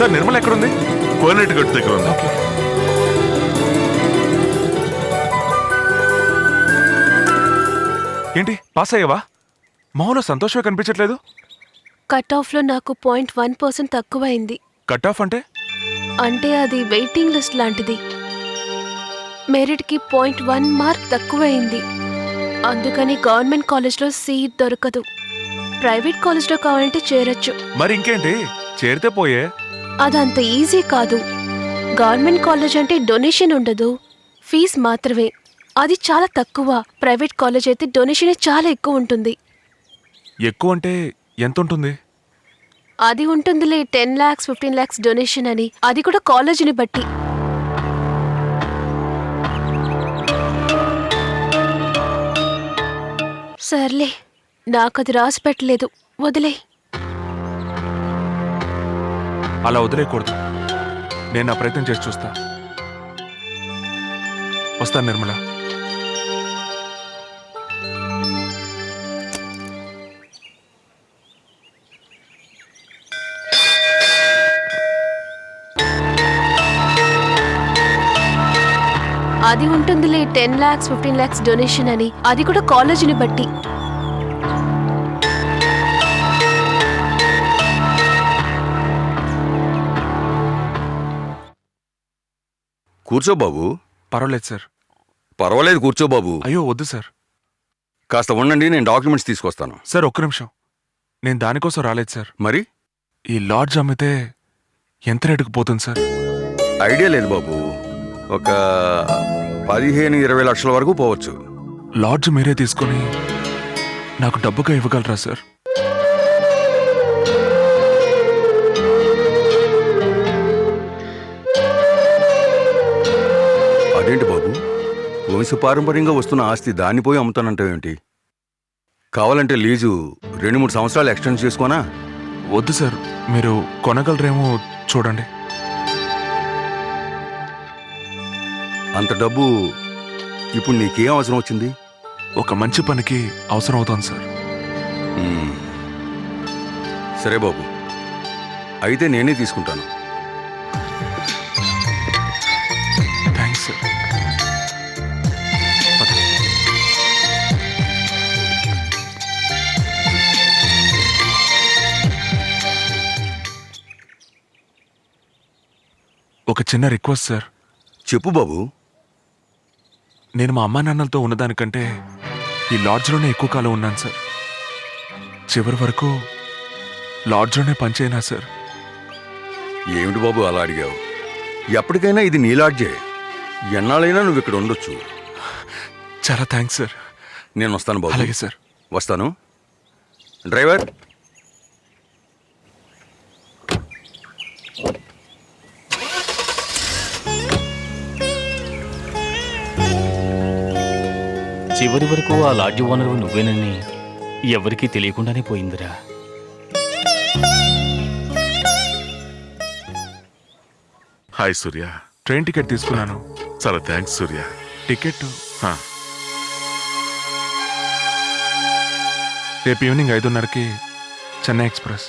Sir Nirmala ఎక్కడుంది? కోనేటి గట్టు దగ్గర ఉంది. ఓకే. ఏంటి పాస్ అయ్యావా? మొహంలో సంతోషమే కనిపించట్లేదు. కట్ ఆఫ్లో నాకు 0.1% తక్కువైంది. కట్ ఆఫ్ అంటే? అంటే అది వెయిటింగ్ లిస్ట్ లాంటిది. మెరిట్కి 0.1 మార్క్ తక్కువైంది. అందుకని గవర్నమెంట్ కాలేజ్లో సీట్ దొరకదు. ప్రైవేట్ కాలేజ్లో కావాలంటే చేరొచ్చు. మరి ఇంకేంటి, చేరితే పోయే. అదంత ఈజీ కాదు. గవర్నమెంట్ కాలేజ్ అంటే డొనేషన్ ఉండదు, ఫీజు మాత్రమే. అది చాలా తక్కువ. ప్రైవేట్ కాలేజ్ అయితే డొనేషన్ చాలా ఎక్కువ ఉంటుంది. ఎక్కువ అంటే ఎంత ఉంటుంది? అది ఉంటుందిలే, 10 lakhs 15 lakhs డొనేషన్ అని. అది కూడా కాలేజీని బట్టి. సర్లే, నాకు అది రాసి పెట్టలేదు, వదిలే. అలా వదిలేయకూడదు. నేను నా ప్రయత్నం చేసి చూస్తా. వస్తాను నిర్మల. అది ఉంటుందిలే, 10 lakhs 15 lakhs డొనేషన్ అని. అది కూడా కాలేజీని బట్టి. కూర్చో బాబు. పర్వాలేదు సార్. పర్వాలేదు, కూర్చో బాబు. అయ్యో వద్దు సార్. కాస్త ఉండండి, నేను డాక్యుమెంట్స్ తీసుకొస్తాను. సార్ ఒక్క నిమిషం. నేను దానికోసం రాలేదు సార్. మరి ఈ లాడ్జ్ అమ్మితే ఎంత రేటుకు పోతుంది సార్? ఐడియా లేదు బాబు. ఒక 15-20 లక్షల వరకు పోవచ్చు. లాడ్జ్ మీరే తీసుకొని నాకు డబ్బుగా ఇవ్వగలరా సార్? అదేంటి బాబు, వంశపారంపర్యంగా వస్తున్న ఆస్తి దాన్ని పోయి అమ్ముతానంటావేంటి? కావాలంటే లీజు 2-3 సంవత్సరాలు ఎక్స్టెండ్ చేసుకోనా? వద్దు సార్, మీరు కొనగలరేమో చూడండి. అంత డబ్బు ఇప్పుడు నీకేం అవసరం వచ్చింది? ఒక మంచి పనికి అవసరం అవుతుంది సార్. సరే బాబు, అయితే నేనే తీసుకుంటాను. Thanks sir. ఒక చిన్న రిక్వెస్ట్ సార్. చెప్పు బాబు. నేను మా అమ్మా నాన్నలతో ఉన్నదానికంటే ఈ లాడ్జ్లోనే ఎక్కువ కాలం ఉన్నాను సార్. చివరి వరకు లాడ్జ్లోనే పనిచేయనా సార్? ఏమిటి బాబు అలా అడిగావు? ఎప్పటికైనా ఇది నీ లాడ్జే. ఎన్నాళ్ళైనా నువ్వు ఇక్కడ ఉండొచ్చు. చాలా థ్యాంక్స్ సార్. నేను వస్తాను బాబు. అలాగే సార్. వస్తాను. డ్రైవర్. చివరి వరకు ఆ లాడ్జ్ ఓనర్ నువ్వేనని ఎవరికీ తెలియకుండానే పోయిందిరా. హాయ్ సూర్య. ట్రైన్ టికెట్ తీసుకున్నాను. చాలా థ్యాంక్స్ సూర్య. టికెట్ రేపు ఈవినింగ్ 5:30కి చెన్నై ఎక్స్ప్రెస్.